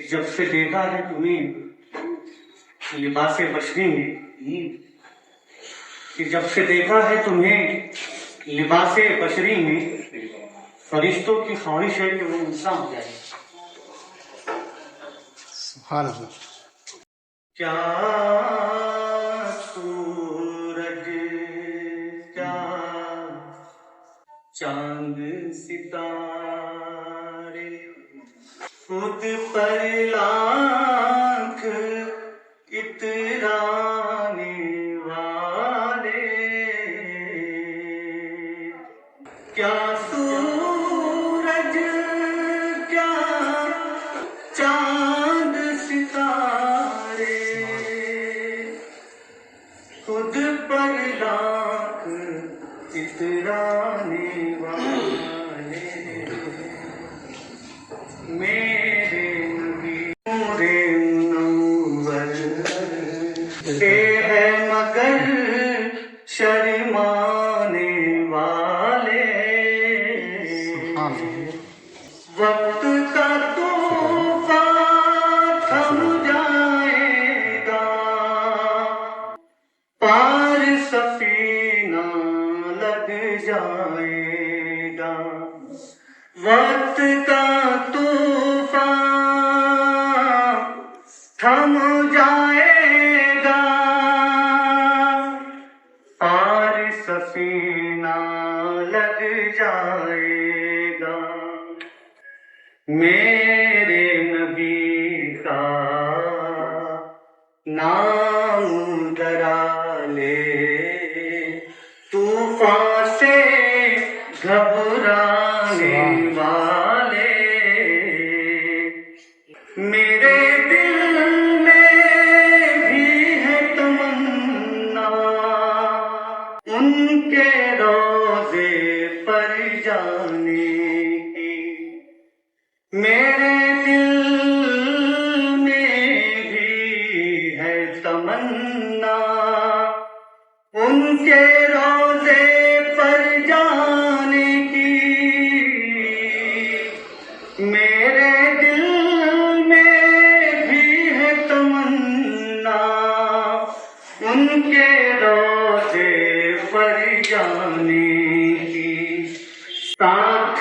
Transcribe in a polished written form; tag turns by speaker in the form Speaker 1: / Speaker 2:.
Speaker 1: जब से देखा है तुम्हें लिबासे बशरी में, कि जब से देखा है तुम्हें लिबासे बशरी में, फरिश्तों की ख्वाहिश है कि वो इंसान हो जाए।
Speaker 2: सुभान अल्लाह।
Speaker 1: क्या सूरज, क्या चांद सितारे, खुद पर लाख इतराने वाले, क्या सूरज, क्या चांद सितारे, खुद पर लाख इतराने वाले, मेरे नबी नूरे मुनव्वर के है मगर शर्माने वाले।
Speaker 2: सुभान अल्लाह।
Speaker 1: वक्त का तूफान थम जाएगा, पार सफीना लग जाएगा। वक्त का तूफान थम जाएगा, पार सफीना लग जाएगा। मेरे नबी का नाम डरा ले, तूफान से घबराने वाले। मेरे दिल में भी है तमन्ना, उनके रोज़े पर जाने की। मेरे दिल में भी है तमन्ना, उनके रोज़े पर जाने की। मेरे दिल में भी है तमन्ना, उनके रोज़े पर जाने की। साथ